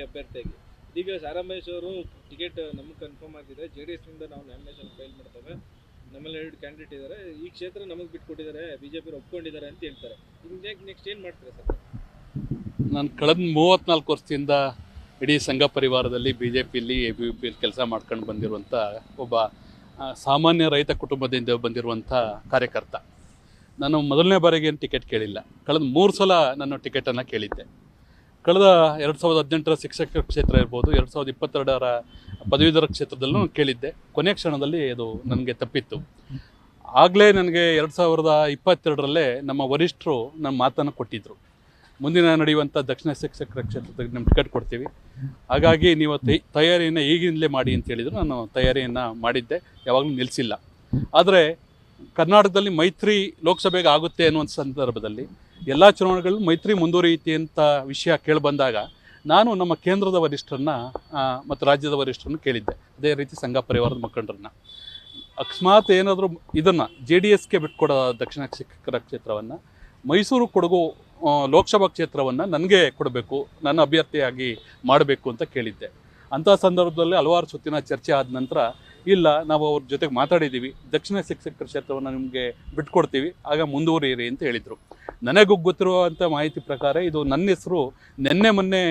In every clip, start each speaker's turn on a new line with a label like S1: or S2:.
S1: ಅಭ್ಯರ್ಥಿಯಾಗಿ ಇದೀಗ ಸಾರಾ ಮಹೇಶ್ ಅವರು ಟಿಕೆಟ್ ನಮಗೆ ಕನ್ಫರ್ಮ್ ಆಗಿದೆ. ಜೆಡಿಎಸ್ ನಿಂದ ನಾವು ನಾಮಿನೇಷನ್ ಫೈಲ್ ಮಾಡ್ತೇವೆ, ನಮ್ಮಲ್ಲಿ 2 ಕ್ಯಾಂಡಿಡೇಟ್ ಇದ್ದಾರೆ, ಈ ಕ್ಷೇತ್ರ ನಮಗೆ ಬಿಟ್ಕೊಟ್ಟಿದ್ದಾರೆ, ಬಿಜೆಪಿ ಒಪ್ಕೊಂಡಿದ್ದಾರೆ ಅಂತ ಹೇಳ್ತಾರೆ. ಈಗ ನೆಕ್ಸ್ಟ್ ಏನು ಮಾಡ್ತಾರೆ ಸರ್?
S2: ನಾನು ಕಳೆದ 34 ವರ್ಷದಿಂದ ಇಡೀ ಸಂಘ ಪರಿವಾರದಲ್ಲಿ BJPಯಲ್ಲಿ ABVPಯಲ್ಲಿ ಕೆಲಸ ಮಾಡ್ಕೊಂಡು ಬಂದಿರುವಂಥ ಒಬ್ಬ ಸಾಮಾನ್ಯ ರೈತ ಕುಟುಂಬದಿಂದ ಬಂದಿರುವಂಥ ಕಾರ್ಯಕರ್ತ. ನಾನು ಮೊದಲನೇ ಬಾರಿಗೆ ಏನು ಟಿಕೆಟ್ ಕೇಳಿಲ್ಲ, ಕಳೆದ 3 ಸಲ ನಾನು ಟಿಕೆಟನ್ನು ಕೇಳಿದ್ದೆ. ಕಳೆದ 2018ರ ಶಿಕ್ಷಕರ ಕ್ಷೇತ್ರ ಇರ್ಬೋದು, 2022ರ ಪದವೀಧರ ಕ್ಷೇತ್ರದಲ್ಲೂ ಕೇಳಿದ್ದೆ. ಕೊನೆಯ ಕ್ಷಣದಲ್ಲಿ ಅದು ನನಗೆ ತಪ್ಪಿತ್ತು. ಆಗಲೇ ನನಗೆ 2022ರಲ್ಲೇ ನಮ್ಮ ವರಿಷ್ಠರು ನಮ್ಮ ಮಾತನ್ನು ಕೊಟ್ಟಿದ್ದರು, ಮುಂದಿನ ನಡೆಯುವಂಥ ದಕ್ಷಿಣ ಶಿಕ್ಷಕರ ಕ್ಷೇತ್ರದಲ್ಲಿ ನಮ್ಮ ಟಿಕೆಟ್ ಕೊಡ್ತೀವಿ, ಹಾಗಾಗಿ ನೀವು ತಯಾರಿಯನ್ನು ಈಗಿನಲೇ ಮಾಡಿ ಅಂತ ಹೇಳಿದರು. ನಾನು ತಯಾರಿಯನ್ನು ಮಾಡಿದ್ದೆ, ಯಾವಾಗಲೂ ನಿಲ್ಲಿಸಿಲ್ಲ. ಆದರೆ ಕರ್ನಾಟಕದಲ್ಲಿ ಮೈತ್ರಿ ಲೋಕಸಭೆಗೆ ಆಗುತ್ತೆ ಅನ್ನುವಂಥ ಸಂದರ್ಭದಲ್ಲಿ ಎಲ್ಲ ಚುನಾವಣೆಗಳು ಮೈತ್ರಿ ಮುಂದುವರಿಯುತ್ತೆ ಅಂತ ವಿಷಯ ಕೇಳಿಬಂದಾಗ ನಾನು ನಮ್ಮ ಕೇಂದ್ರದ ವರಿಷ್ಠರನ್ನ ಮತ್ತು ರಾಜ್ಯದ ವರಿಷ್ಠರನ್ನು ಕೇಳಿದ್ದೆ, ಅದೇ ರೀತಿ ಸಂಘ ಪರಿವಾರದ ಮುಖಂಡರನ್ನ. ಅಕಸ್ಮಾತ್ ಏನಾದರೂ ಇದನ್ನು JDSಗೆ ಬಿಟ್ಕೊಡೋ ದಕ್ಷಿಣ ಶಿಕ್ಷಕರ ಕ್ಷೇತ್ರವನ್ನು, ಮೈಸೂರು ಕೊಡಗು ಲೋಕಸಭಾ ಕ್ಷೇತ್ರವನ್ನು ನನಗೆ ಕೊಡಬೇಕು, ನನ್ನ ಅಭ್ಯರ್ಥಿಯಾಗಿ ಮಾಡಬೇಕು ಅಂತ ಕೇಳಿದ್ದೆ. ಅಂಥ ಸಂದರ್ಭದಲ್ಲಿ ಹಲವಾರು ಸುತ್ತಿನ ಚರ್ಚೆ ಆದ ನಂತರ ಇಲ್ಲ, ನಾವು ಅವ್ರ ಜೊತೆಗೆ ಮಾತಾಡಿದ್ದೀವಿ, ದಕ್ಷಿಣ ಶಿಕ್ಷಕರ ಕ್ಷೇತ್ರವನ್ನು ನಿಮಗೆ ಬಿಟ್ಕೊಡ್ತೀವಿ, ಆಗ ಮುಂದುವರಿಯಿರಿ ಅಂತ ಹೇಳಿದರು. ನನಗೂ ಗೊತ್ತಿರುವಂಥ ಮಾಹಿತಿ ಪ್ರಕಾರ ಇದು ನನ್ನ ಹೆಸರು ಮೊನ್ನೆ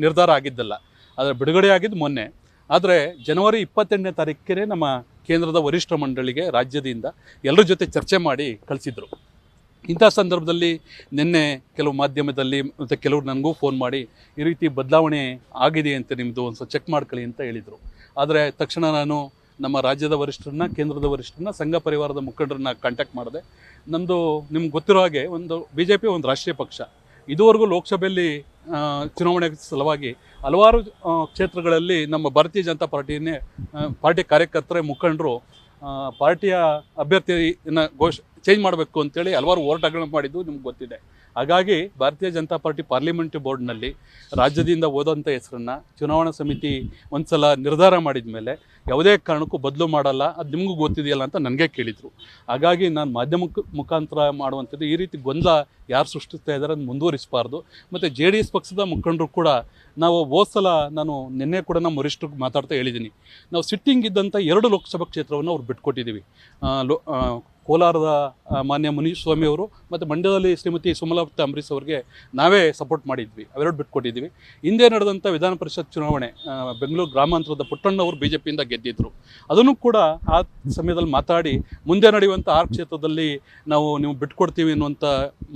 S2: ನಿರ್ಧಾರ ಆಗಿದ್ದಲ್ಲ, ಆದರೆ ಬಿಡುಗಡೆ ಆಗಿದ್ದು ಮೊನ್ನೆ. ಆದರೆ ಜನವರಿ 28ನೇ ತಾರೀಕಿಗೆ ನಮ್ಮ ಕೇಂದ್ರದ ವರಿಷ್ಠ ಮಂಡಳಿಗೆ ರಾಜ್ಯದಿಂದ ಎಲ್ಲರ ಜೊತೆ ಚರ್ಚೆ ಮಾಡಿ ಕಳಿಸಿದರು. ಇಂಥ ಸಂದರ್ಭದಲ್ಲಿ ನಿನ್ನೆ ಕೆಲವು ಮಾಧ್ಯಮದಲ್ಲಿ ಮತ್ತು ಕೆಲವರು ನನಗೂ ಫೋನ್ ಮಾಡಿ ಈ ರೀತಿ ಬದಲಾವಣೆ ಆಗಿದೆ ಅಂತ ನಿಮ್ಮದು ಒಂದು ಸ್ವಲ್ಪ ಚೆಕ್ ಮಾಡ್ಕೊಳ್ಳಿ ಅಂತ ಹೇಳಿದರು. ಆದರೆ ತಕ್ಷಣ ನಾನು ನಮ್ಮ ರಾಜ್ಯದ ವರಿಷ್ಠರನ್ನ, ಕೇಂದ್ರದ ವರಿಷ್ಠರನ್ನ, ಸಂಘ ಪರಿವಾರದ ಮುಖಂಡರನ್ನ ಕಾಂಟ್ಯಾಕ್ಟ್ ಮಾಡಿದೆ. ನಮ್ಮದು ನಿಮ್ಗೆ ಗೊತ್ತಿರೋ ಹಾಗೆ BJP ಒಂದು ರಾಷ್ಟ್ರೀಯ ಪಕ್ಷ. ಇದುವರೆಗೂ ಲೋಕಸಭೆಯಲ್ಲಿ ಚುನಾವಣೆ ಸಲುವಾಗಿ ಹಲವಾರು ಕ್ಷೇತ್ರಗಳಲ್ಲಿ ನಮ್ಮ ಭಾರತೀಯ ಜನತಾ ಪಾರ್ಟಿ ಕಾರ್ಯಕರ್ತರ ಮುಖಂಡರು ಪಾರ್ಟಿಯ ಅಭ್ಯರ್ಥಿಯನ್ನು ಚೇಂಜ್ ಮಾಡಬೇಕು ಅಂತೇಳಿ ಹಲವಾರು ಹೋರಾಟಗಳನ್ನು ಮಾಡಿದ್ದು ನಿಮ್ಗೆ ಗೊತ್ತಿದೆ. ಹಾಗಾಗಿ ಭಾರತೀಯ ಜನತಾ ಪಾರ್ಟಿ ಪಾರ್ಲಿಮೆಂಟ್ರಿ ಬೋರ್ಡ್ನಲ್ಲಿ ರಾಜ್ಯದಿಂದ ಹೋದಂಥ ಹೆಸರನ್ನು ಚುನಾವಣಾ ಸಮಿತಿ ಒಂದು ಸಲ ನಿರ್ಧಾರ ಮಾಡಿದ ಮೇಲೆ ಯಾವುದೇ ಕಾರಣಕ್ಕೂ ಬದಲು ಮಾಡಲ್ಲ, ಅದು ನಿಮಗೂ ಗೊತ್ತಿದೆಯಲ್ಲ ಅಂತ ನನಗೆ ಕೇಳಿದರು. ಹಾಗಾಗಿ ನಾನು ಮಾಧ್ಯಮಕ್ಕೆ ಮುಖಾಂತರ ಮಾಡುವಂಥದ್ದು, ಈ ರೀತಿ ಗೊಂದಲ ಯಾರು ಸೃಷ್ಟಿಸ್ತಾ ಇದ್ದಾರೆ ಅದು ಮುಂದುವರಿಸಬಾರ್ದು. ಮತ್ತು JDS ಪಕ್ಷದ ಮುಖಂಡರು ಕೂಡ ನಾವು ಹೋದ ಸಲ ನಾನು ನಿನ್ನೆ ಕೂಡ ನಮ್ಮ ವರಿಷ್ಠರಿಗೆ ಮಾತಾಡ್ತಾ ಹೇಳಿದ್ದೀನಿ, ನಾವು ಸಿಟ್ಟಿಂಗ್ ಇದ್ದಂಥ 2 ಲೋಕಸಭಾ ಕ್ಷೇತ್ರವನ್ನು ಅವ್ರು ಬಿಟ್ಕೊಟ್ಟಿದ್ದೀವಿ. ಕೋಲಾರದ ಮಾನ್ಯ ಮುನೀಶ್ ಸ್ವಾಮಿ ಅವರು ಮತ್ತು ಮಂಡ್ಯದಲ್ಲಿ ಶ್ರೀಮತಿ ಸುಮಲತಾ ಅಂಬರೀಶ್ ಅವರಿಗೆ ನಾವೇ ಸಪೋರ್ಟ್ ಮಾಡಿದ್ವಿ, ಅವೆರಡು ಬಿಟ್ಕೊಟ್ಟಿದ್ವಿ. ಹಿಂದೆ ನಡೆದಂಥ ವಿಧಾನ ಪರಿಷತ್ ಚುನಾವಣೆ ಬೆಂಗಳೂರು ಗ್ರಾಮಾಂತರದ ಪುಟ್ಟಣ್ಣವರು BJPಯಿಂದ ಗೆದ್ದಿದ್ದರು. ಅದನ್ನು ಕೂಡ ಆ ಸಮಯದಲ್ಲಿ ಮಾತಾಡಿ ಮುಂದೆ ನಡೆಯುವಂಥ 6 ಕ್ಷೇತ್ರದಲ್ಲಿ ನೀವು ಬಿಟ್ಕೊಡ್ತೀವಿ ಅನ್ನುವಂಥ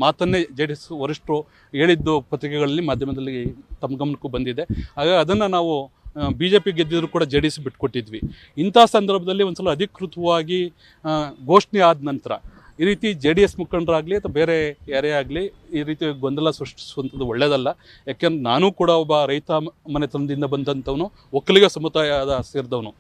S2: ಮಾತನ್ನೇ JDS ವರಿಷ್ಠರು ಹೇಳಿದ್ದು ಪತ್ರಿಕೆಗಳಲ್ಲಿ ಮಾಧ್ಯಮದಲ್ಲಿ ತಮ್ಮ ಗಮನಕ್ಕೂ ಬಂದಿದೆ. ಹಾಗಾಗಿ ಅದನ್ನು ನಾವು BJP ಗೆದ್ದಿದ್ರು ಕೂಡ JDS ಬಿಟ್ಕೊಟ್ಟಿದ್ವಿ. ಇಂಥ ಸಂದರ್ಭದಲ್ಲಿ ಒಂದು ಸಲ ಅಧಿಕೃತವಾಗಿ ಘೋಷಣೆ ಆದ ನಂತರ ಈ ರೀತಿ JDS ಮುಖಂಡರಾಗಲಿ ಅಥವಾ ಬೇರೆ ಯಾರೇ ಆಗಲಿ ಈ ರೀತಿ ಗೊಂದಲ ಸೃಷ್ಟಿಸುವಂಥದ್ದು ಒಳ್ಳೆಯದಲ್ಲ. ಯಾಕೆಂದ್ರೆ ನಾನು ಕೂಡ ಒಬ್ಬ ರೈತ ಮನೆತನದಿಂದ ಬಂದಂಥವನು, ಒಕ್ಕಲಿಗ ಸಮುದಾಯದ ಸೇರಿದವನು.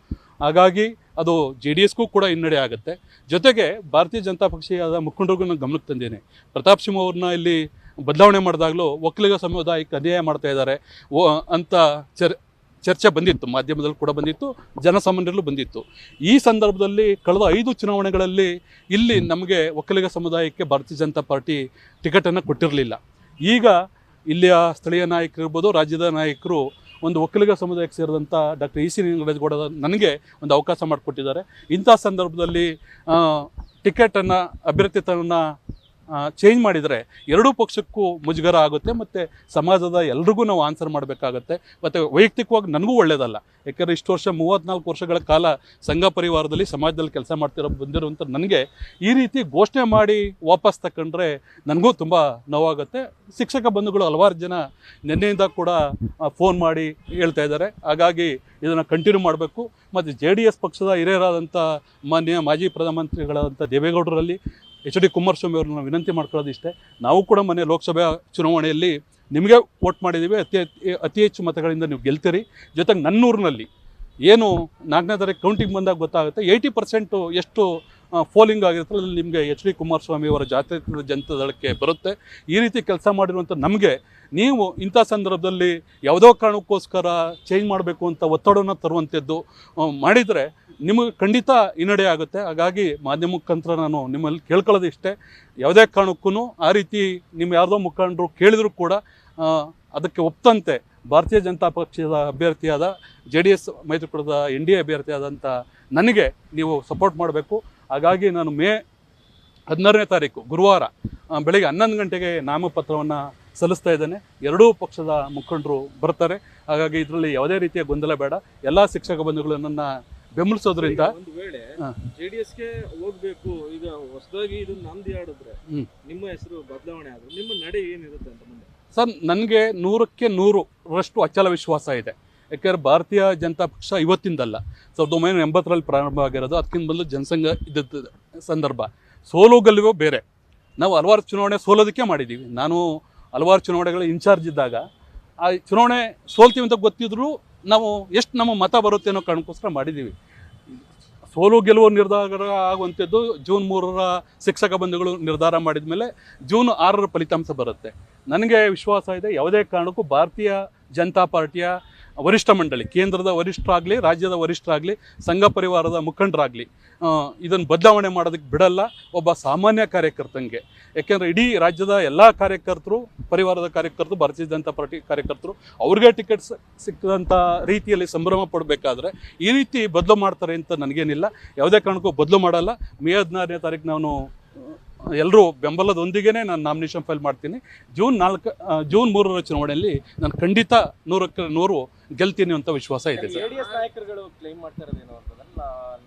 S2: ಹಾಗಾಗಿ ಅದು JDSಗೂ ಕೂಡ ಹಿನ್ನಡೆ ಆಗುತ್ತೆ. ಜೊತೆಗೆ ಭಾರತೀಯ ಜನತಾ ಪಕ್ಷದ ಮುಖಂಡರಿಗೂ ನಾನು ಗಮನಕ್ಕೆ ತಂದೇನೆ, ಪ್ರತಾಪ್ ಸಿಂಹ ಅವ್ರನ್ನ ಇಲ್ಲಿ ಬದಲಾವಣೆ ಮಾಡಿದಾಗಲೂ ಒಕ್ಕಲಿಗ ಸಮುದಾಯಕ್ಕೆ ಅನ್ಯಾಯ ಮಾಡ್ತಾ ಇದ್ದಾರೆ ಅಂತ ಚರ್ಚೆ ಬಂದಿತ್ತು, ಮಾಧ್ಯಮದಲ್ಲಿ ಕೂಡ ಬಂದಿತ್ತು, ಜನಸಾಮಾನ್ಯರಲ್ಲೂ ಬಂದಿತ್ತು. ಈ ಸಂದರ್ಭದಲ್ಲಿ ಕಳೆದ 5 ಚುನಾವಣೆಗಳಲ್ಲಿ ಇಲ್ಲಿ ನಮಗೆ ಒಕ್ಕಲಿಗ ಸಮುದಾಯಕ್ಕೆ ಭಾರತೀಯ ಜನತಾ ಪಾರ್ಟಿ ಟಿಕೆಟನ್ನು ಕೊಟ್ಟಿರಲಿಲ್ಲ. ಈಗ ಇಲ್ಲಿಯ ಸ್ಥಳೀಯ ನಾಯಕರು ಇರ್ಬೋದು, ರಾಜ್ಯದ ನಾಯಕರು ಒಂದು ಒಕ್ಕಲಿಗ ಸಮುದಾಯಕ್ಕೆ ಸೇರಿದಂಥ ಡಾಕ್ಟರ್ EC ನಿಂಗರಾಜಗೌಡ ನನಗೆ ಒಂದು ಅವಕಾಶ ಮಾಡಿಕೊಟ್ಟಿದ್ದಾರೆ. ಇಂಥ ಸಂದರ್ಭದಲ್ಲಿ ಟಿಕೆಟನ್ನು, ಅಭ್ಯರ್ಥಿತ್ವವನ್ನು ಚೇಂಜ್ ಮಾಡಿದರೆ ಎರಡೂ ಪಕ್ಷಕ್ಕೂ ಮುಜುಗರ ಆಗುತ್ತೆ ಮತ್ತು ಸಮಾಜದ ಎಲ್ರಿಗೂ ನಾವು ಆನ್ಸರ್ ಮಾಡಬೇಕಾಗತ್ತೆ. ಮತ್ತು ವೈಯಕ್ತಿಕವಾಗಿ ನನಗೂ ಒಳ್ಳೆಯದಲ್ಲ. ಯಾಕೆಂದರೆ ಇಷ್ಟು ವರ್ಷ 34 ವರ್ಷಗಳ ಕಾಲ ಸಂಘ ಪರಿವಾರದಲ್ಲಿ ಸಮಾಜದಲ್ಲಿ ಕೆಲಸ ಬಂದಿರುವಂಥ ನನಗೆ ಈ ರೀತಿ ಘೋಷಣೆ ಮಾಡಿ ವಾಪಸ್ ತಗೊಂಡ್ರೆ ನನಗೂ ತುಂಬ ನೋವಾಗುತ್ತೆ. ಶಿಕ್ಷಕ ಬಂಧುಗಳು ಹಲವಾರು ಜನ ನಿನ್ನೆಯಿಂದ ಕೂಡ ಫೋನ್ ಮಾಡಿ ಹೇಳ್ತಾ ಇದ್ದಾರೆ. ಹಾಗಾಗಿ ಇದನ್ನು ಕಂಟಿನ್ಯೂ ಮಾಡಬೇಕು. ಮತ್ತು JDS ಪಕ್ಷದ ಹಿರಿಯರಾದಂಥ ಮಾನ್ಯ ಮಾಜಿ ಪ್ರಧಾನಮಂತ್ರಿಗಳಾದಂಥ ದೇವೇಗೌಡರಲ್ಲಿ HD ಕುಮಾರಸ್ವಾಮಿ ಅವ್ರನ್ನ ವಿನಂತಿ ಮಾಡ್ಕೊಳ್ಳೋದು ಇಷ್ಟೇ, ನಾವು ಕೂಡ ಮೊನ್ನೆ ಲೋಕಸಭೆ ಚುನಾವಣೆಯಲ್ಲಿ ನಿಮಗೆ ವೋಟ್ ಮಾಡಿದ್ದೀವಿ, ಅತಿ ಹೆಚ್ಚು ಮತಗಳಿಂದ ನೀವು ಗೆಲ್ತೀರಿ. ಜೊತೆಗೆ ನನ್ನೂರಿನಲ್ಲಿ ಏನು 4ನೇ ತಾರೀಕು ಕೌಂಟಿಂಗ್ ಬಂದಾಗ ಗೊತ್ತಾಗುತ್ತೆ 80% ಎಷ್ಟು ಫೋಲಿಂಗ್ ಆಗಿರುತ್ತೆ, ಅಲ್ಲಿ ನಿಮಗೆ HD ಕುಮಾರಸ್ವಾಮಿ ಅವರ ಜಾತ್ಯತೀತ ಜನತಾ ದಳಕ್ಕೆ ಬರುತ್ತೆ. ಈ ರೀತಿ ಕೆಲಸ ಮಾಡಿರುವಂಥ ನಮಗೆ ನೀವು ಇಂಥ ಸಂದರ್ಭದಲ್ಲಿ ಯಾವುದೋ ಕಾರಣಕ್ಕೋಸ್ಕರ ಚೇಂಜ್ ಮಾಡಬೇಕು ಅಂತ ಒತ್ತಡವನ್ನು ತರುವಂಥದ್ದು ಮಾಡಿದರೆ ನಿಮಗೆ ಖಂಡಿತ ಹಿನ್ನಡೆ ಆಗುತ್ತೆ. ಹಾಗಾಗಿ ಮಾಧ್ಯಮ ಮುಖಾಂತರ ನಾನು ನಿಮ್ಮಲ್ಲಿ ಕೇಳ್ಕೊಳ್ಳೋದು ಇಷ್ಟೇ, ಯಾವುದೇ ಕಾರಣಕ್ಕೂ ಆ ರೀತಿ ನಿಮ್ಮ ಯಾವುದೋ ಮುಖಂಡರು ಕೇಳಿದರೂ ಕೂಡ ಅದಕ್ಕೆ ಒಪ್ಪಂತೆ ಭಾರತೀಯ ಜನತಾ ಪಕ್ಷದ ಅಭ್ಯರ್ಥಿಯಾದ JDS ಮೈತ್ರಿಕೂಟದ NDA ಅಭ್ಯರ್ಥಿಯಾದಂಥ ನನಗೆ ನೀವು ಸಪೋರ್ಟ್ ಮಾಡಬೇಕು. ಹಾಗಾಗಿ ನಾನು ಮೇ 16ನೇ ತಾರೀಕು ಗುರುವಾರ ಬೆಳಗ್ಗೆ 11 ಗಂಟೆಗೆ ನಾಮಪತ್ರವನ್ನು ಸಲ್ಲಿಸ್ತಾ ಇದ್ದೇನೆ. ಎರಡೂ ಪಕ್ಷದ ಮುಖಂಡರು ಬರ್ತಾರೆ. ಹಾಗಾಗಿ ಇದರಲ್ಲಿ ಯಾವುದೇ ರೀತಿಯ ಗೊಂದಲ ಬೇಡ. ಎಲ್ಲ ಶಿಕ್ಷಕ ಬಂಧುಗಳು ನನ್ನ ಬೆಂಬಲಿಸೋದ್ರಿಂದ
S1: ಒಂದು ವೇಳೆ JDSಗೆ ಹೋಗ್ಬೇಕು, ಈಗ ಹೊಸದಾಗಿ ಇದನ್ನ ನಾಮದಿ ಆಡಿದ್ರೆ ನಿಮ್ಮ ಹೆಸರು ಬದಲಾವಣೆ ಆದ್ರೆ ನಿಮ್ಮ ನಡೆ ಏನಿರುತ್ತೆ ಅಂತ ಮುಂದೆ?
S2: ಸರ್, ನನಗೆ 100ಕ್ಕೆ 100ರಷ್ಟು ಅಚಲ ವಿಶ್ವಾಸ ಇದೆ. ಯಾಕೆಂದರೆ ಭಾರತೀಯ ಜನತಾ ಪಕ್ಷ ಇವತ್ತಿಂದಲ್ಲ, 1980ರಲ್ಲಿ ಪ್ರಾರಂಭ ಆಗಿರೋದು. ಅದಕ್ಕಿಂತ ಮೊದಲು ಜನಸಂಘ ಇದ್ದ ಸಂದರ್ಭ. ಸೋಲು ಗೆಲುವು ಬೇರೆ. ನಾವು ಹಲವಾರು ಚುನಾವಣೆ ಸೋಲೋದಕ್ಕೆ ಮಾಡಿದ್ದೀವಿ. ನಾನು ಹಲವಾರು ಚುನಾವಣೆಗಳ ಇನ್ಚಾರ್ಜ್ ಇದ್ದಾಗ ಆ ಚುನಾವಣೆ ಸೋಲ್ತೀವಿ ಅಂತ ಗೊತ್ತಿದ್ರು ನಾವು ಎಷ್ಟು ನಮ್ಮ ಮತ ಬರುತ್ತೆ ಅನ್ನೋ ಕಾರಣಕ್ಕೋಸ್ಕರ ಮಾಡಿದ್ದೀವಿ. ಸೋಲು ಗೆಲುವು ನಿರ್ಧಾರ ಆಗುವಂಥದ್ದು ಜೂನ್ 3ರ ಶಿಕ್ಷಕ ಬಂಧುಗಳು ನಿರ್ಧಾರ ಮಾಡಿದ ಮೇಲೆ ಜೂನ್ 6ರ ಫಲಿತಾಂಶ ಬರುತ್ತೆ. ನನಗೆ ವಿಶ್ವಾಸ ಇದೆ, ಯಾವುದೇ ಕಾರಣಕ್ಕೂ ಭಾರತೀಯ ಜನತಾ ಪಾರ್ಟಿಯ ವರಿಷ್ಠ ಮಂಡಳಿ, ಕೇಂದ್ರದ ವರಿಷ್ಠರಾಗಲಿ, ರಾಜ್ಯದ ವರಿಷ್ಠರಾಗಲಿ, ಸಂಘ ಪರಿವಾರದ ಮುಖಂಡರಾಗಲಿ ಇದನ್ನು ಬದಲಾವಣೆ ಮಾಡೋದಕ್ಕೆ ಬಿಡಲ್ಲ. ಒಬ್ಬ ಸಾಮಾನ್ಯ ಕಾರ್ಯಕರ್ತಂಗೆ, ಯಾಕೆಂದರೆ ಇಡೀ ರಾಜ್ಯದ ಎಲ್ಲ ಕಾರ್ಯಕರ್ತರು, ಪರಿವಾರದ ಕಾರ್ಯಕರ್ತರು, ಭಾರತೀಯ ಜನತಾ ಪಾರ್ಟಿ ಕಾರ್ಯಕರ್ತರು ಅವ್ರಿಗೆ ಟಿಕೆಟ್ ಸಿಕ್ಕದಂಥ ರೀತಿಯಲ್ಲಿ ಸಂಭ್ರಮ ಪಡಬೇಕಾದ್ರೆ ಈ ರೀತಿ ಬದಲು ಮಾಡ್ತಾರೆ ಅಂತ ನನಗೇನಿಲ್ಲ. ಯಾವುದೇ ಕಾರಣಕ್ಕೂ ಬದಲು ಮಾಡಲ್ಲ. ಮೇ 16ನೇ ತಾರೀಕು ನಾನು ಎಲ್ಲರೂ ಬೆಂಬಲದೊಂದಿಗೆ ನಾನು ನಾಮಿನೇಷನ್ ಫೈಲ್ ಮಾಡ್ತೀನಿ. ಜೂನ್ 3ರ ಚುನಾವಣೆಯಲ್ಲಿ ನಾನು ಖಂಡಿತ 100ಕ್ಕೆ 100 ಗೆಲ್ತೀನಿ ಅಂತ ವಿಶ್ವಾಸ ಇದೆ ಸರ್.
S1: JDS ನಾಯಕರುಗಳು ಕ್ಲೈಮ್ ಮಾಡ್ತಾ ಇರೋದೇನು ಅಂತಂದ್ರೆ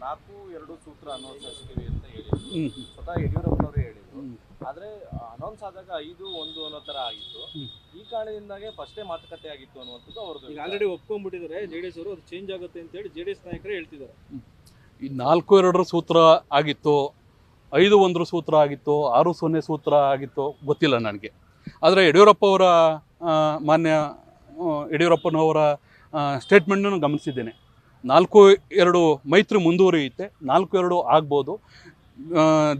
S1: 4-2 ಸೂತ್ರ ಅನೌನ್ಸ್ತೀವಿ ಅಂತ ಹೇಳಿದ್ರು. ಸ್ವತಃ ಯಡಿಯೂರಪ್ಪನವರು ಹೇಳಿದ್ರು. ಆದ್ರೆ ಅನೌನ್ಸ್ ಆದಾಗ 5-1 ಅನ್ನೋ ತರ ಆಗಿತ್ತು. ಈ ಕಾರಣದಿಂದಾಗೆ ಫಸ್ಟೇ ಮಾತುಕತೆ ಆಗಿತ್ತು ಅನ್ನುವಂಥದ್ದು ಅವ್ರದ್ದು. ಈಗ ಆಲ್ರೆಡಿ ಒಪ್ಕೊಂಡ್ಬಿಟ್ಟಿದ್ದಾರೆ JDS ಅವರು, ಅದು ಚೇಂಜ್ ಆಗುತ್ತೆ ಅಂತ ಹೇಳಿ JDS ನಾಯಕರೇ ಹೇಳ್ತಿದ್ದಾರೆ.
S2: ಈ 4-2 ಸೂತ್ರ ಆಗಿತ್ತು, 5-1 ಸೂತ್ರ ಆಗಿತ್ತು, 6-0 ಸೂತ್ರ ಆಗಿತ್ತು, ಗೊತ್ತಿಲ್ಲ ನನಗೆ. ಆದರೆ ಮಾನ್ಯ ಯಡಿಯೂರಪ್ಪನವರ ಸ್ಟೇಟ್ಮೆಂಟನ್ನು ಗಮನಿಸಿದ್ದೇನೆ. 4-2 ಮೈತ್ರಿ ಮುಂದುವರಿಯುತ್ತೆ, 4-2 ಆಗ್ಬೋದು.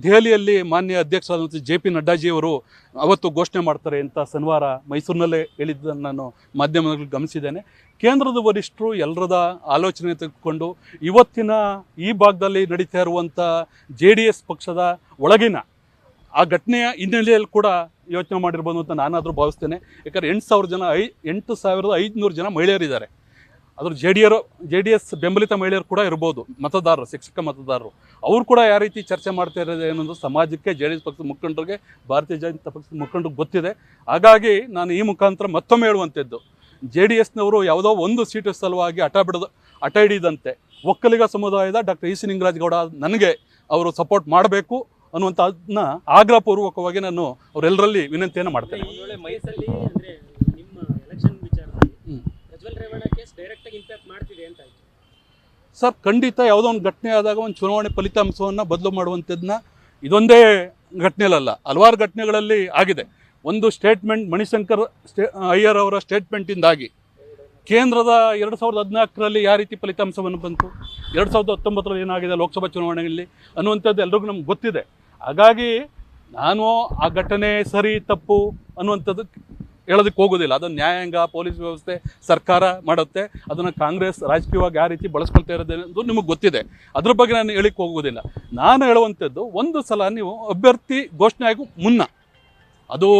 S2: ದೆಹಲಿಯಲ್ಲಿ ಮಾನ್ಯ ಅಧ್ಯಕ್ಷರಾದಂಥ JP ನಡ್ಡಾಜಿಯವರು ಅವತ್ತು ಘೋಷಣೆ ಮಾಡ್ತಾರೆ ಅಂತ ಶನಿವಾರ ಮೈಸೂರಿನಲ್ಲೇ ಹೇಳಿದ್ದನ್ನು ನಾನು ಮಾಧ್ಯಮದಲ್ಲಿ ಗಮನಿಸಿದ್ದೇನೆ. ಕೇಂದ್ರದ ವರಿಷ್ಠರು ಎಲ್ಲರದ ಆಲೋಚನೆ ತೆಗೆದುಕೊಂಡು ಇವತ್ತಿನ ಈ ಭಾಗದಲ್ಲಿ ನಡೀತಾ ಇರುವಂಥ JDS ಪಕ್ಷದ ಒಳಗಿನ ಆ ಘಟನೆಯ ಹಿನ್ನೆಲೆಯಲ್ಲಿ ಕೂಡ ಯೋಚನೆ ಮಾಡಿರ್ಬೋದು ಅಂತ ನಾನಾದರೂ ಭಾವಿಸ್ತೇನೆ. ಯಾಕಂದರೆ 8,500 ಜನ ಮಹಿಳೆಯರಿದ್ದಾರೆ. ಅದ್ರ JDS ಬೆಂಬಲಿತ ಮಹಿಳೆಯರು ಕೂಡ ಇರ್ಬೋದು, ಮತದಾರರು, ಶಿಕ್ಷಕ ಮತದಾರರು. ಅವರು ಕೂಡ ಯಾವ ರೀತಿ ಚರ್ಚೆ ಮಾಡ್ತಾ ಇರೋದು ಏನೊಂದು ಸಮಾಜಕ್ಕೆ JDS ಪಕ್ಷದ ಮುಖಂಡರಿಗೆ, ಭಾರತೀಯ ಜನತಾ ಪಕ್ಷದ ಮುಖಂಡರಿಗೆ ಗೊತ್ತಿದೆ. ಹಾಗಾಗಿ ನಾನು ಈ ಮುಖಾಂತರ ಮತ್ತೊಮ್ಮೆ ಹೇಳುವಂಥದ್ದು, JDSನವರು ಯಾವುದೋ ಒಂದು ಸೀಟು ಸಲುವಾಗಿ ಹಠ ಹಿಡಿದಂತೆ ಒಕ್ಕಲಿಗ ಸಮುದಾಯದ ಡಾಕ್ಟರ್ EC ನಿಂಗರಾಜಗೌಡ ನನಗೆ ಅವರು ಸಪೋರ್ಟ್ ಮಾಡಬೇಕು ಅನ್ನುವಂಥದ್ದನ್ನ ಆಗ್ರಹಪೂರ್ವಕವಾಗಿ ನಾನು ಅವರೆಲ್ಲರಲ್ಲಿ ವಿನಂತಿಯನ್ನು ಮಾಡ್ತೇನೆ. ಸರ್, ಖಂಡಿತ ಯಾವುದೋ ಒಂದು ಘಟನೆ ಆದಾಗ ಒಂದು ಚುನಾವಣೆ ಫಲಿತಾಂಶವನ್ನು ಬದಲು ಮಾಡುವಂಥದ್ದನ್ನ ಇದೊಂದೇ ಘಟನೆಯಲ್ಲ, ಹಲವಾರು ಘಟನೆಗಳಲ್ಲಿ ಆಗಿದೆ. ಒಂದು ಸ್ಟೇಟ್ಮೆಂಟ್, ಮಣಿಶಂಕರ್ ಅಯ್ಯರ್ ಅವರ ಸ್ಟೇಟ್ಮೆಂಟಿಂದಾಗಿ ಕೇಂದ್ರದ 2014ರಲ್ಲಿ ಯಾವ ರೀತಿ ಫಲಿತಾಂಶವನ್ನು ಬಂತು, 2019ರಲ್ಲಿ ಏನಾಗಿದೆ ಲೋಕಸಭಾ ಚುನಾವಣೆಯಲ್ಲಿ ಅನ್ನುವಂಥದ್ದು ಎಲ್ರಿಗೂ ನಮ್ಗೆ ಗೊತ್ತಿದೆ. ಹಾಗಾಗಿ ನಾನು ಆ ಘಟನೆ ಸರಿ ತಪ್ಪು ಅನ್ನುವಂಥದ್ದು ಹೇಳೋದಕ್ಕೆ ಹೋಗೋದಿಲ್ಲ. ಅದನ್ನು ನ್ಯಾಯಾಂಗ, ಪೊಲೀಸ್ ವ್ಯವಸ್ಥೆ, ಸರ್ಕಾರ ಮಾಡುತ್ತೆ. ಅದನ್ನು ಕಾಂಗ್ರೆಸ್ ರಾಜಕೀಯವಾಗಿ ಯಾವ ರೀತಿ ಬಳಸ್ಕೊಳ್ತಾ ಇರೋದು ನಿಮಗೆ ಗೊತ್ತಿದೆ. ಅದ್ರ ಬಗ್ಗೆ ನಾನು ಹೇಳಿಕ್ಕೆ ಹೋಗೋದಿಲ್ಲ. ನಾನು ಹೇಳುವಂಥದ್ದು, ಒಂದು ಸಲ ನೀವು ಅಭ್ಯರ್ಥಿ ಘೋಷಣೆ ಆಗೋ ಮುನ್ನ, ಅದು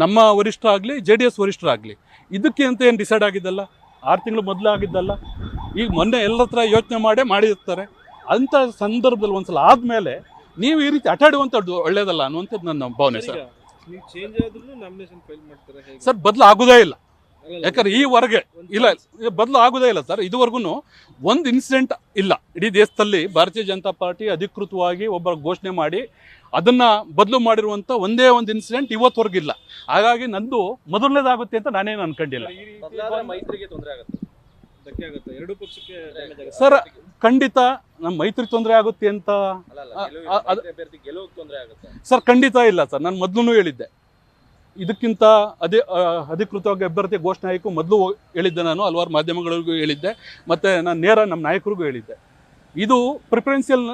S2: ನಮ್ಮ ವರಿಷ್ಠರಾಗಲಿ JDS ವರಿಷ್ಠರಾಗಲಿ, ಇದಕ್ಕೆ ಅಂತ ಏನು ಡಿಸೈಡ್ ಆಗಿದ್ದಲ್ಲ, 6 ತಿಂಗಳು ಮೊದಲು ಆಗಿದ್ದಲ್ಲ. ಈಗ ಮೊನ್ನೆ ಎಲ್ಲರ ಹತ್ರ ಯೋಚನೆ ಮಾಡಿರ್ತಾರೆ. ಅಂಥ ಸಂದರ್ಭದಲ್ಲಿ ಒಂದ್ಸಲ ಆದಮೇಲೆ ನೀವು ಈ ರೀತಿ ಅಟಾಡುವಂಥದ್ದು ಒಳ್ಳೇದಲ್ಲ ಅನ್ನುವಂಥದ್ದು ನನ್ನ ಭಾವನೆ ಸರ್. ಸರ್, ಬದಲು ಆಗೋದೇ ಇಲ್ಲ. ಯಾಕಂದ್ರೆ ಈವರೆಗೆ ಇಲ್ಲ, ಬದಲು ಆಗೋದೇ ಇಲ್ಲ ಸರ್. ಇದುವರೆಗೂ ಒಂದು ಇನ್ಸಿಡೆಂಟ್ ಇಲ್ಲ ಇಡೀ ದೇಶದಲ್ಲಿ ಭಾರತೀಯ ಜನತಾ ಪಾರ್ಟಿ ಅಧಿಕೃತವಾಗಿ ಒಬ್ಬರ ಘೋಷಣೆ ಮಾಡಿ ಅದನ್ನ ಬದಲು ಮಾಡಿರುವಂಥ ಒಂದೇ ಒಂದು ಇನ್ಸಿಡೆಂಟ್ ಇವತ್ತವರೆಗಿಲ್ಲ. ಹಾಗಾಗಿ ನಂದು ಮೊದಲನೇದಾಗುತ್ತೆ ಅಂತ ನಾನೇನು ಅನ್ಕೊಂಡಿಲ್ಲ ಸರ್. ಖಂಡಿತ ನಮ್ಮ ಮೈತ್ರಿ ತೊಂದರೆ ಆಗುತ್ತೆ ಅಂತ ಸರ್ ಖಂಡಿತ ಇಲ್ಲ ಸರ್. ನಾನು ಮೊದಲು ಹೇಳಿದ್ದೆ, ಇದಕ್ಕಿಂತ ಅಧಿಕೃತವಾಗಿ ಅಭ್ಯರ್ಥಿ ಘೋಷಣೆ ಆಯ್ಕು ಮೊದಲು ಹೇಳಿದ್ದೆ. ನಾನು ಹಲವಾರು ಮಾಧ್ಯಮಗಳಿಗೂ ಹೇಳಿದ್ದೆ, ಮತ್ತು ನಾನು ನೇರ ನಮ್ಮ ನಾಯಕರಿಗೂ ಹೇಳಿದ್ದೆ. ಇದು ಪ್ರಿಫರೆನ್ಷಿಯಲ್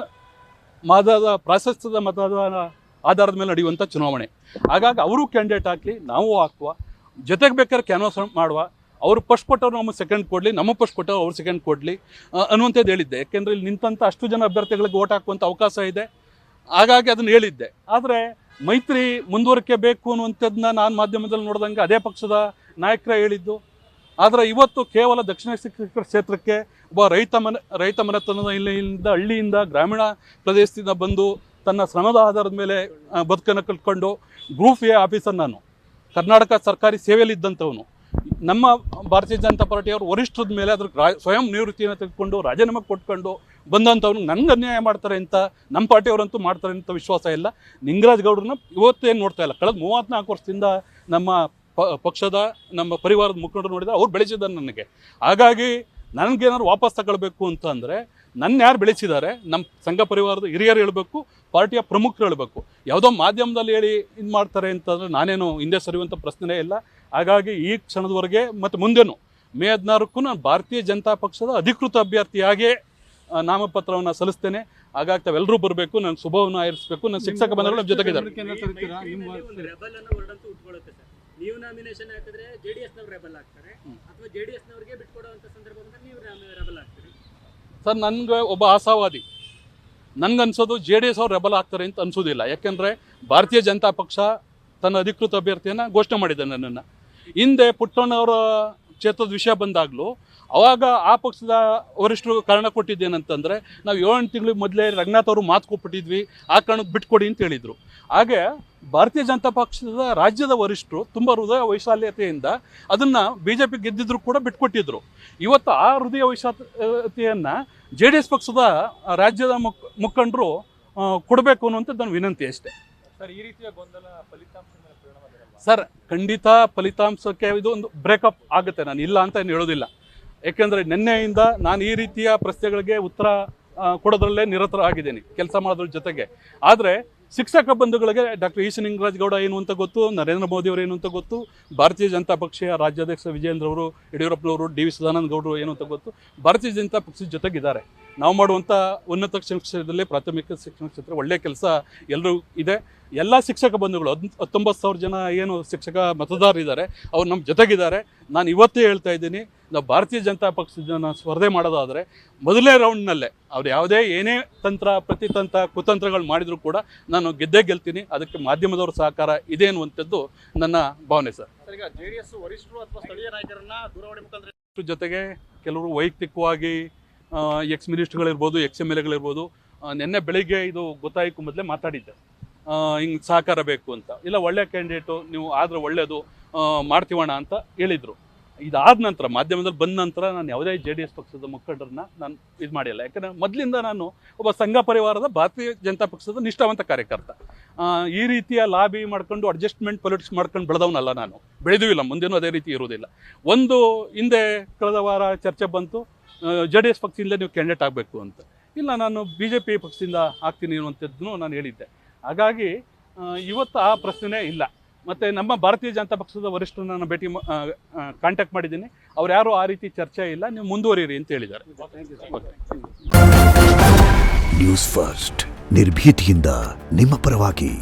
S2: ಪ್ರಾಶಸ್ತ್ಯದ ಮತದ ಆಧಾರದ ಮೇಲೆ ನಡೆಯುವಂಥ ಚುನಾವಣೆ. ಹಾಗಾಗಿ ಅವರು ಕ್ಯಾಂಡಿಡೇಟ್ ಹಾಕಲಿ, ನಾವು ಹಾಕುವ, ಜೊತೆಗೆ ಬೇಕಾದ್ರೆ ಕ್ಯಾನ್ವಾಸ್ ಮಾಡುವ. ಅವರು ಫಸ್ಟ್ ಕೊಟ್ಟವ್ರು ನಮಗೆ ಸೆಕೆಂಡ್ ಕೊಡಲಿ, ನಮ್ಮ ಫಸ್ಟ್ ಕೊಟ್ಟವ್ರು ಅವ್ರು ಸೆಕೆಂಡ್ ಕೊಡಲಿ ಅನ್ನುವಂಥದ್ದು ಹೇಳಿದ್ದೆ. ಯಾಕೆಂದರೆ ಇಲ್ಲಿ ನಿಂತಂಥ ಅಷ್ಟು ಜನ ಅಭ್ಯರ್ಥಿಗಳಿಗೆ ಓಟ್ ಹಾಕುವಂಥ ಅವಕಾಶ ಇದೆ. ಹಾಗಾಗಿ ಅದನ್ನು ಹೇಳಿದ್ದೆ. ಆದರೆ ಮೈತ್ರಿ ಮುಂದುವರಿಕೆ ಬೇಕು ಅನ್ನುವಂಥದ್ದನ್ನ ನಾನು ಮಾಧ್ಯಮದಲ್ಲಿ ನೋಡಿದಂಗೆ ಅದೇ ಪಕ್ಷದ ನಾಯಕರೇ ಹೇಳಿದ್ದು. ಆದರೆ ಇವತ್ತು ಕೇವಲ ದಕ್ಷಿಣ ಕ್ಷೇತ್ರಕ್ಕೆ ಒಬ್ಬ ರೈತ ಮನೆತನದ ಇಲ್ಲಿಂದ ಹಳ್ಳಿಯಿಂದ ಗ್ರಾಮೀಣ ಪ್ರದೇಶದಿಂದ ಬಂದು ತನ್ನ ಶ್ರಮದ ಆಧಾರದ ಮೇಲೆ ಬದುಕನ್ನು ಕಲ್ತ್ಕೊಂಡು ಗ್ರೂಪ್ ಎ ಆಫೀಸರ್ ನಾನು ಕರ್ನಾಟಕ ಸರ್ಕಾರಿ ಸೇವೆಯಲ್ಲಿದ್ದಂಥವನು. ನಮ್ಮ ಭಾರತೀಯ ಜನತಾ ಪಾರ್ಟಿಯವರು ವರಿಷ್ಠದ ಮೇಲೆ ಅದ್ರ ಸ್ವಯಂ ನಿವೃತ್ತಿಯನ್ನು ತೆಗೆದುಕೊಂಡು ರಾಜೀನಾಮೆ ಕೊಟ್ಕೊಂಡು ಬಂದಂಥವ್ನು ನನಗೆ ಅನ್ಯಾಯ ಮಾಡ್ತಾರೆ ಅಂತ ನಮ್ಮ ಪಾರ್ಟಿಯವರಂತೂ ಮಾಡ್ತಾರೆ ಅಂತ ವಿಶ್ವಾಸ ಇಲ್ಲ. ನಿಂಗರಾಜ್ ಗೌಡ್ರನ್ನ ಇವತ್ತೇನು ನೋಡ್ತಾ ಇಲ್ಲ, ಕಳೆದ 34 ವರ್ಷದಿಂದ ನಮ್ಮ ಪಕ್ಷದ ನಮ್ಮ ಪರಿವಾರದ ಮುಖಂಡರು ನೋಡಿದರೆ ಅವ್ರು ಬೆಳೆಸಿದ್ದಾರೆ ನನಗೆ. ಹಾಗಾಗಿ ನನಗೇನಾದ್ರು ವಾಪಸ್ ತಗೊಳ್ಬೇಕು ಅಂತ ಅಂದರೆ ನನ್ನ ಯಾರು ಬೆಳೆಸಿದ್ದಾರೆ ನಮ್ಮ ಸಂಘ ಪರಿವಾರದ ಹಿರಿಯರು ಹೇಳಬೇಕು, ಪಾರ್ಟಿಯ ಪ್ರಮುಖರು ಹೇಳಬೇಕು. ಯಾವುದೋ ಮಾಧ್ಯಮದಲ್ಲಿ ಹೇಳಿ ಇದು ಮಾಡ್ತಾರೆ ಅಂತಂದರೆ ನಾನೇನು ಹಿಂದೆ ಸರಿಯುವಂಥ ಪ್ರಶ್ನೆ ಇಲ್ಲ. ಹಾಗಾಗಿ ಈ ಕ್ಷಣದವರೆಗೆ ಮತ್ತು ಮುಂದೆನೂ ಮೇ 16ಕ್ಕೂ ನಾನು ಭಾರತೀಯ ಜನತಾ ಪಕ್ಷದ ಅಧಿಕೃತ ಅಭ್ಯರ್ಥಿಯಾಗೇ ನಾಮಪತ್ರವನ್ನು ಸಲ್ಲಿಸ್ತೇನೆ. ಹಾಗಾಗಿ ತಾವೆಲ್ಲರೂ ಬರಬೇಕು, ನಾನು ಶುಭವನ್ನು ಆರಿಸಬೇಕು. ನನ್ನ ಶಿಕ್ಷಕ ಬಂಧುಗಳು ನಮ್ಮ ಜೊತೆಗಿದ್ದಾರೆ.
S3: ನೀವು ನಾಮಿನೇಷನ್ ಹಾಕಿದ್ರೆ ಜೆಡಿಎಸ್ ನವರು ರೆಬಲ್ ಆಗ್ತಾರೆ ಅಥವಾ ಜೆಡಿಎಸ್ ನವರಿಗೆ ಬಿಟ್ಕೊಡುವಂತ ಸಂದರ್ಭದಲ್ಲಿ ನೀವು ರೆಬಲ್ ಆಗ್ತೀರಿ?
S2: ಸರ್, ನನಗೆ ಒಬ್ಬ ಆಶಾವಾದಿ, ನನಗನ್ಸೋದು JDS ಅವ್ರು ರೆಬಲ್ ಆಗ್ತಾರೆ ಅಂತ ಅನ್ಸೋದಿಲ್ಲ. ಯಾಕೆಂದರೆ ಭಾರತೀಯ ಜನತಾ ಪಕ್ಷ ತನ್ನ ಅಧಿಕೃತ ಅಭ್ಯರ್ಥಿಯನ್ನು ಘೋಷಣೆ ಮಾಡಿದೆ ನನ್ನನ್ನು. ಹಿಂದೆ ಪುಟ್ಟಣ್ಣವರ ಕ್ಷೇತ್ರದ ವಿಷಯ ಬಂದಾಗಲೂ ಅವಾಗ ಆ ಪಕ್ಷದ ವರಿಷ್ಠರು ಕಾರಣ ಕೊಟ್ಟಿದ್ದೇನಂತಂದರೆ ನಾವು 7 ತಿಂಗಳ ಮೊದಲೇ ರಂಗನಾಥ್ ಅವರು ಮಾತು ಕೊಟ್ಬಿಟ್ಟಿದ್ವಿ, ಆ ಕಾರಣಕ್ಕೆ ಬಿಟ್ಕೊಡಿ ಅಂತ ಹೇಳಿದರು. ಹಾಗೆ ಭಾರತೀಯ ಜನತಾ ಪಕ್ಷದ ರಾಜ್ಯದ ವರಿಷ್ಠರು ತುಂಬ ಹೃದಯ ವೈಶಾಲ್ಯತೆಯಿಂದ ಅದನ್ನು BJP ಗೆದ್ದಿದ್ರು ಕೂಡ ಬಿಟ್ಕೊಟ್ಟಿದ್ರು. ಇವತ್ತು ಆ ಹೃದಯ ವೈಶಾಲ್ಯತೆಯನ್ನು JDS ಪಕ್ಷದ ರಾಜ್ಯದ ಮುಖಂಡರು ಕೊಡಬೇಕು ಅನ್ನುವಂಥದ್ದು ನನ್ನ ವಿನಂತಿ ಅಷ್ಟೇ.
S1: ಸರ್, ಈ ರೀತಿಯ ಗೊಂದಲ ಫಲಿತಾಂಶ ಮೇಲೆ ಪರಿಣಾಮ ಬೀರಲ್ವಾ?
S2: ಸರ್, ಖಂಡಿತ ಫಲಿತಾಂಶಕ್ಕೆ ಇದು ಒಂದು ಬ್ರೇಕಪ್ ಆಗುತ್ತೆ, ನಾನು ಇಲ್ಲ ಅಂತ ಏನು ಹೇಳೋದಿಲ್ಲ. ಏಕೆಂದರೆ ನಿನ್ನೆಯಿಂದ ನಾನು ಈ ರೀತಿಯ ಪ್ರಶ್ನೆಗಳಿಗೆ ಉತ್ತರ ಕೊಡೋದ್ರಲ್ಲೇ ನಿರತರಾಗಿದ್ದೀನಿ ಕೆಲಸ ಮಾಡೋದ್ರ ಜೊತೆಗೆ. ಆದರೆ ಶಿಕ್ಷಕ ಬಂಧುಗಳಿಗೆ ಡಾಕ್ಟರ್ ಈಶ ನಿಂಗರಾಜ್ ಗೌಡ ಏನು ಅಂತ ಗೊತ್ತು, ನರೇಂದ್ರ ಮೋದಿಯವರು ಏನು ಅಂತ ಗೊತ್ತು, ಭಾರತೀಯ ಜನತಾ ಪಕ್ಷದ ರಾಜ್ಯಾಧ್ಯಕ್ಷ ವಿಜಯೇಂದ್ರ ಅವರು, ಯಡಿಯೂರಪ್ಪನವರು, DV ಸದಾನಂದ ಗೌಡರು ಏನು ಅಂತ ಗೊತ್ತು. ಭಾರತೀಯ ಜನತಾ ಪಕ್ಷದ ಜೊತೆಗಿದ್ದಾರೆ. ನಾವು ಮಾಡುವಂಥ ಉನ್ನತ ಶಿಕ್ಷಣ ಕ್ಷೇತ್ರದಲ್ಲಿ ಪ್ರಾಥಮಿಕ ಶಿಕ್ಷಣ ಕ್ಷೇತ್ರ ಒಳ್ಳೆಯ ಕೆಲಸ ಎಲ್ಲರೂ ಇದೆ. ಎಲ್ಲ ಶಿಕ್ಷಕ ಬಂಧುಗಳು 19,000 ಜನ ಏನು ಶಿಕ್ಷಕ ಮತದಾರರಿದ್ದಾರೆ ಅವ್ರು ನಮ್ಮ ಜೊತೆಗಿದ್ದಾರೆ. ನಾನು ಇವತ್ತೇ ಹೇಳ್ತಾ ಇದ್ದೀನಿ, ನಾವು ಭಾರತೀಯ ಜನತಾ ಪಕ್ಷದ ಸ್ಪರ್ಧೆ ಮಾಡೋದಾದರೆ ಮೊದಲನೇ ರೌಂಡ್ನಲ್ಲೇ ಅವ್ರು ಯಾವುದೇ ಏನೇ ಪ್ರತಿತಂತ್ರ ಕುತಂತ್ರಗಳು ಮಾಡಿದರೂ ಕೂಡ ನಾನು ಗೆದ್ದೇ ಗೆಲ್ತೀನಿ. ಅದಕ್ಕೆ ಮಾಧ್ಯಮದವ್ರ ಸಹಕಾರ ಇದೆ ಅನ್ನುವಂಥದ್ದು ನನ್ನ ಭಾವನೆ. ಸರ್,
S1: ಈಗ JDS ವರಿಷ್ಠರು ಅಥವಾ ಸ್ಥಳೀಯ ನಾಯಕರನ್ನ ದೂರವಾಣಿ ಮುಖಾಂತರ
S2: ಜೊತೆಗೆ ಕೆಲವರು ವೈಯಕ್ತಿಕವಾಗಿ ಎಕ್ಸ್ ಮಿನಿಸ್ಟರ್ಗಳಿರ್ಬೋದು, XMLAಗಳಿರ್ಬೋದು, ನಿನ್ನೆ ಬೆಳಿಗ್ಗೆ ಇದು ಗೊತ್ತಾಯ್ಕು ಮೊದಲೇ ಮಾತಾಡಿದ್ದೆ, ಹಿಂಗೆ ಸಹಕಾರ ಬೇಕು ಅಂತ. ಇಲ್ಲ, ಒಳ್ಳೆಯ ಕ್ಯಾಂಡಿಡೇಟು ನೀವು ಆದರೆ ಒಳ್ಳೆಯದು ಮಾಡ್ತೀವಣ್ಣ ಅಂತ ಹೇಳಿದರು. ಇದಾದ ನಂತರ ಮಾಧ್ಯಮದಲ್ಲಿ ಬಂದ ನಂತರ ನಾನು ಯಾವುದೇ JDS ಪಕ್ಷದ ಮುಖಂಡರನ್ನ ನಾನು ಇದು ಮಾಡಿಲ್ಲ. ಯಾಕಂದರೆ ಮೊದಲಿಂದ ನಾನು ಒಬ್ಬ ಸಂಘ ಪರಿವಾರದ ಭಾರತೀಯ ಜನತಾ ಪಕ್ಷದ ನಿಷ್ಠಾವಂತ ಕಾರ್ಯಕರ್ತ. ಈ ರೀತಿಯ ಲಾಬಿ ಮಾಡ್ಕೊಂಡು ಅಡ್ಜಸ್ಟ್ಮೆಂಟ್ ಪೊಲಿಟಿಕ್ಸ್ ಮಾಡ್ಕೊಂಡು ಬೆಳೆದವನಲ್ಲ ನಾನು, ಬೆಳೆದೂ ಮುಂದೇನೂ ಅದೇ ರೀತಿ ಇರೋದಿಲ್ಲ. ಒಂದು ಹಿಂದೆ ಕಳೆದ ವಾರ ಚರ್ಚೆ ಬಂತು, JDS ಪಕ್ಷದಿಂದ ನೀವು ಕ್ಯಾಂಡಿಡೇಟ್ ಆಗಬೇಕು ಅಂತ. ಇಲ್ಲ, ನಾನು BJP ಪಕ್ಷದಿಂದ ಆಗ್ತೀನಿ ಅನ್ನುವಂಥದ್ದನ್ನು ನಾನು ಹೇಳಿದ್ದೆ. ಹಾಗಾಗಿ ಇವತ್ತು ಆ ಪ್ರಶ್ನೆ ಇಲ್ಲ. ಮತ್ತು ನಮ್ಮ ಭಾರತೀಯ ಜನತಾ ಪಕ್ಷದ ವರಿಷ್ಠರನ್ನ ನಾನು ಕಾಂಟ್ಯಾಕ್ಟ್ ಮಾಡಿದ್ದೀನಿ. ಅವ್ರು ಯಾರೂ ಆ ರೀತಿ ಚರ್ಚೆ ಇಲ್ಲ, ನೀವು ಮುಂದುವರಿಯಿರಿ ಅಂತ ಹೇಳಿದ್ದಾರೆ.
S4: ನ್ಯೂಸ್ ಫಸ್ಟ್, ನಿರ್ಭೀತಿಯಿಂದ ನಿಮ್ಮ ಪರವಾಗಿ.